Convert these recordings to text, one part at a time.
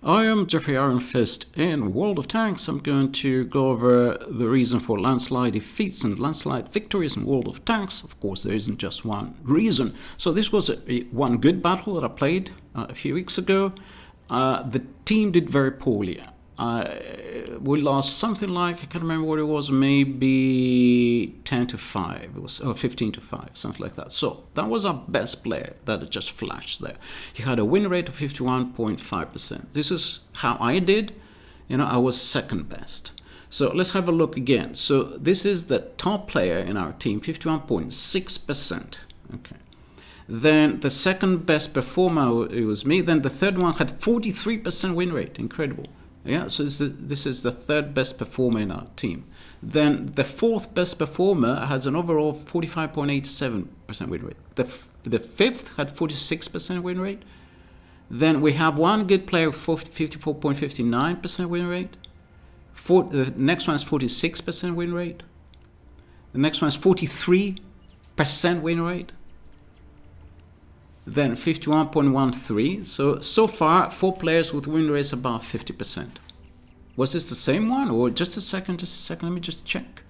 I am Geoffrey Iron Fist. In World of Tanks, I'm going to go over the reason for landslide defeats and landslide victories in World of Tanks. Of course, there isn't just one reason. So this was one good battle that I played a few weeks ago. The team did very poorly. We lost something like, I can't remember what it was, maybe 10-5. It was 15-5, something like that. So that was our best player that just flashed there. He had a win rate of 51.5%. This is how I did. I was second best. So let's have a look again. So this is the top player in our team, 51.6%. Okay. Then the second best performer, it was me. Then the third one had 43% win rate. Incredible. Yeah, so this is the third best performer in our team. Then the fourth best performer has an overall 45.87% win rate. The fifth had 46% win rate. Then we have one good player with 54.59% win rate. The next one is 46% win rate. The next one is 43% win rate. Then 51.13. So far, 4 players with win rates above 50%. Was this the same one? Or just a second, let me just check.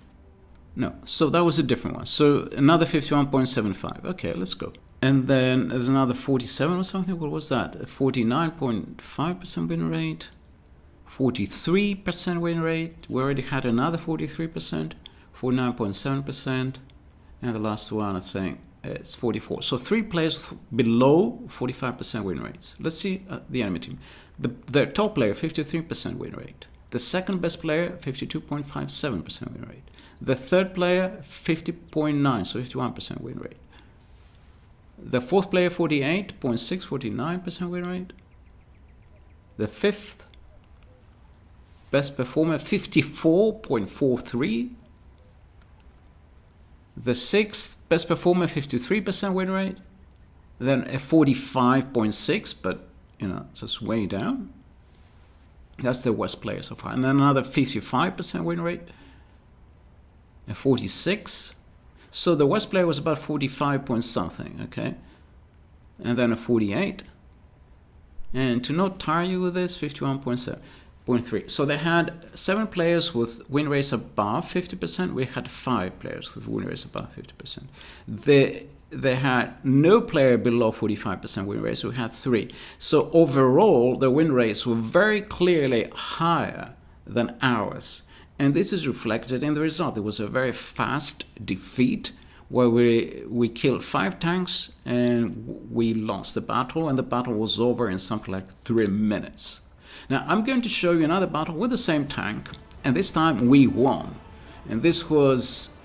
No, so that was a different one. So another 51.75. Okay, let's go. And then there's another 47 or something. What was that? 49.5% win rate. 43% win rate. We already had another 43%. 49.7%. And the last one, I think, it's 44. So 3 players below 45% win rates. Let's see the enemy team. The top player, 53% win rate. The second best player, 52.57% win rate. The third player, 50.9, so 51% win rate. The fourth player, 49% win rate. The fifth best performer, 54.43. The sixth best performer, 53% win rate. Then a 45.6, but just way down. That's the worst player so far. And then another 55% win rate. A 46. So the worst player was about 45 point something, okay? And then a 48. And to not tire you with this, 51.3. So they had 7 players with win rates above 50%. We had 5 players with win rates above 50%. They had no player below 45% win rates. We had 3. So overall, the win rates were very clearly higher than ours. And this is reflected in the result. It was a very fast defeat where we killed 5 tanks and we lost the battle. And the battle was over in something like 3 minutes. Now, I'm going to show you another battle with the same tank, and this time we won. And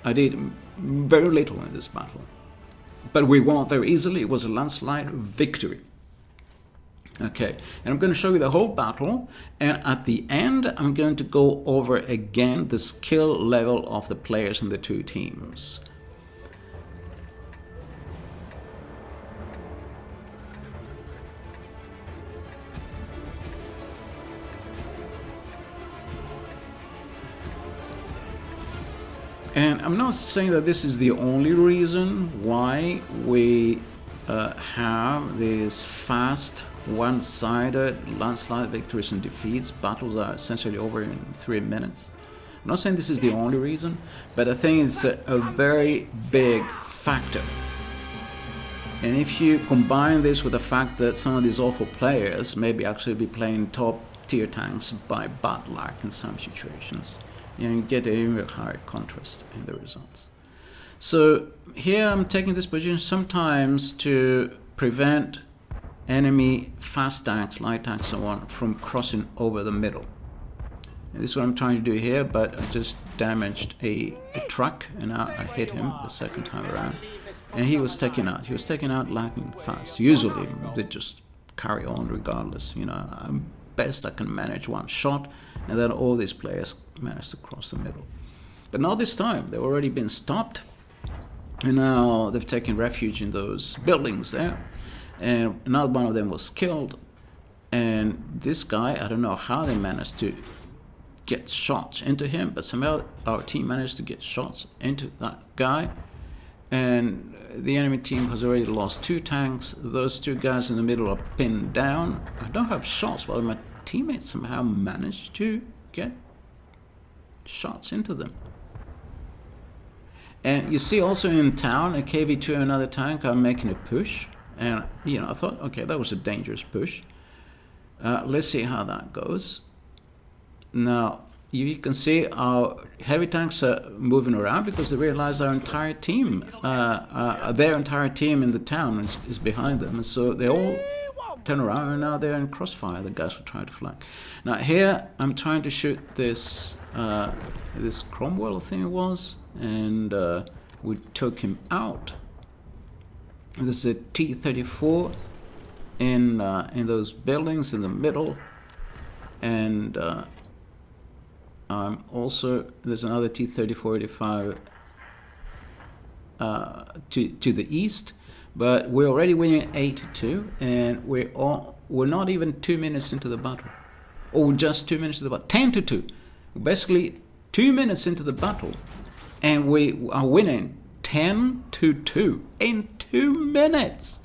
I did very little in this battle. But we won very easily. It was a landslide victory. Okay, and I'm going to show you the whole battle, and at the end, I'm going to go over again the skill level of the players in the 2 teams. And I'm not saying that this is the only reason why we have these fast, one-sided landslide victories and defeats. Battles are essentially over in 3 minutes. I'm not saying this is the only reason, but I think it's a very big factor. And if you combine this with the fact that some of these awful players maybe actually be playing top-tier tanks by bad luck in some situations, you get a even higher contrast in the results. So here I'm taking this position sometimes to prevent enemy fast tanks, light tanks, so on, from crossing over the middle. And this is what I'm trying to do here, but I just damaged a truck, and I hit him the second time around. And he was taken out. He was taken out lightning fast. Usually they just carry on regardless. Best I can manage one shot, and then all these players managed to cross the middle. But not this time. They've already been stopped, and now they've taken refuge in those buildings there. And another one of them was killed. And this guy, I don't know how they managed to get shots into him, but somehow our team managed to get shots into that guy. And the enemy team has already lost 2 tanks. Those 2 guys in the middle are pinned down. I don't have shots, but my teammates somehow managed to get shots into them. And you see also in town, a KV-2 and another tank are making a push. And, I thought, okay, that was a dangerous push. Let's see how that goes. Now, you can see our heavy tanks are moving around because they realize our entire team, their entire team in the town is behind them. And so they all turn around, and now they're in crossfire, the guys who try to flank. Now here, I'm trying to shoot this this Cromwell, I think it was, and we took him out. This is a T-34 in those buildings in the middle, and also there's another T-34-85 to the east, but we're already winning 8-2, and we're not even 2 minutes into the battle, or just 2 minutes into the battle, 10-2, basically 2 minutes into the battle, and we are winning 10-2 in 2 minutes.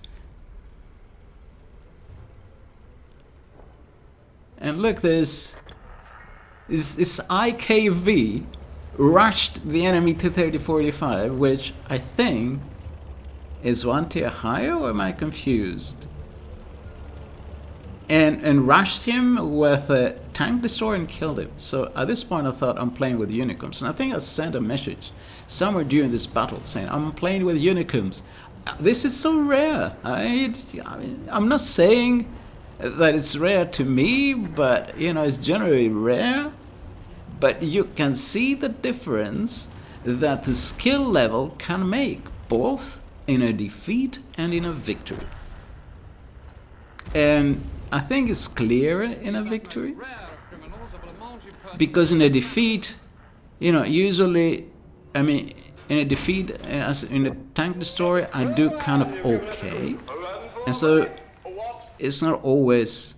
And look, this IKV rushed the enemy T-34-85, which I think is one tier higher, or am I confused? And rushed him with a tank destroyer and killed him. So at this point I thought, I'm playing with Unicums, and I think I sent a message somewhere during this battle saying, I'm playing with Unicums. This is so rare. I'm not saying that it's rare to me, but it's generally rare. But you can see the difference that the skill level can make, both in a defeat and in a victory. And I think it's clearer in a victory, because in a defeat, usually, in a defeat, as in a tank destroyer, I do kind of okay, and so it's not always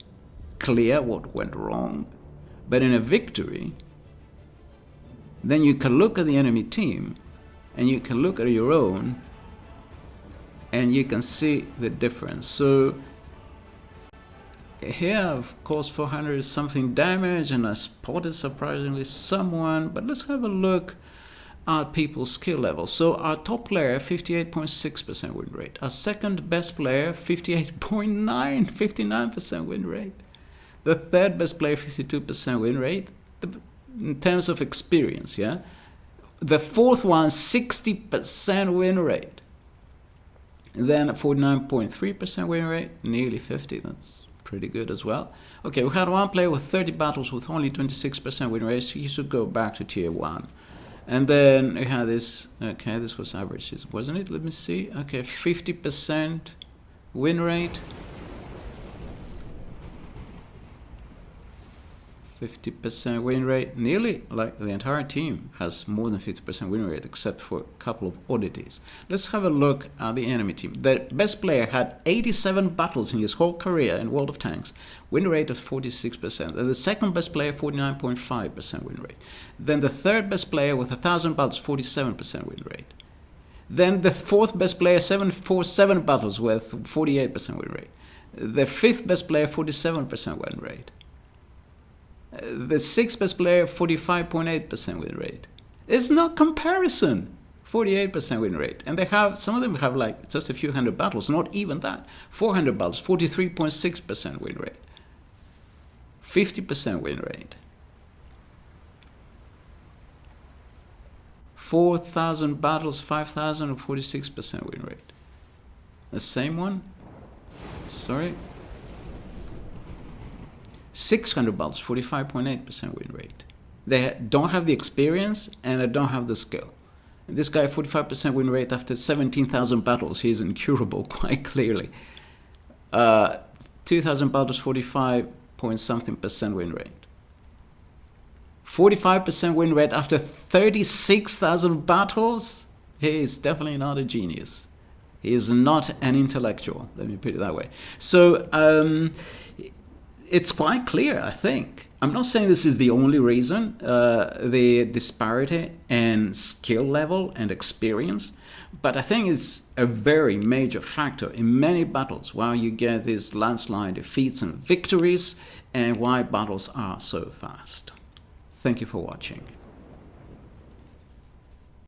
clear what went wrong. But in a victory, then you can look at the enemy team, and you can look at your own, and you can see the difference. So here, of course, 400 something damage, and I spotted surprisingly someone. But let's have a look at people's skill level. So our top player, 58.6% win rate. Our second best player, 59% win rate. The third best player, 52% win rate. In terms of experience, yeah. The fourth one, 60% win rate. And then 49.3% win rate, nearly 50. That's pretty good as well. Okay, we had one player with 30 battles with only 26% win rate. So he should go back to tier 1. And then we had this, okay, this was average, wasn't it? Let me see. Okay, 50% win rate. 50% win rate, nearly like the entire team has more than 50% win rate, except for a couple of oddities. Let's have a look at the enemy team. The best player had 87 battles in his whole career in World of Tanks, win rate of 46%. And the second best player, 49.5% win rate. Then the third best player with 1,000 battles, 47% win rate. Then the fourth best player, 747 battles with 48% win rate. The fifth best player, 47% win rate. The sixth best player, 45.8% win rate. It's not comparison. 48% win rate. And they have, some of them have like just a few hundred battles, not even that. 400 battles, 43.6% win rate. 50% win rate. 4,000 battles, 5,000, 46% win rate. The same one? Sorry. 600 battles, 45.8% win rate. They don't have the experience, and they don't have the skill. This guy, 45% win rate after 17,000 battles. He's incurable, quite clearly. 2,000 battles, 45-point-something% win rate. 45% win rate after 36,000 battles. He is definitely not a genius. He is not an intellectual. Let me put it that way. So it's quite clear, I think, I'm not saying this is the only reason, the disparity in skill level and experience, but I think it's a very major factor in many battles why you get these landslide defeats and victories and why battles are so fast. Thank you for watching.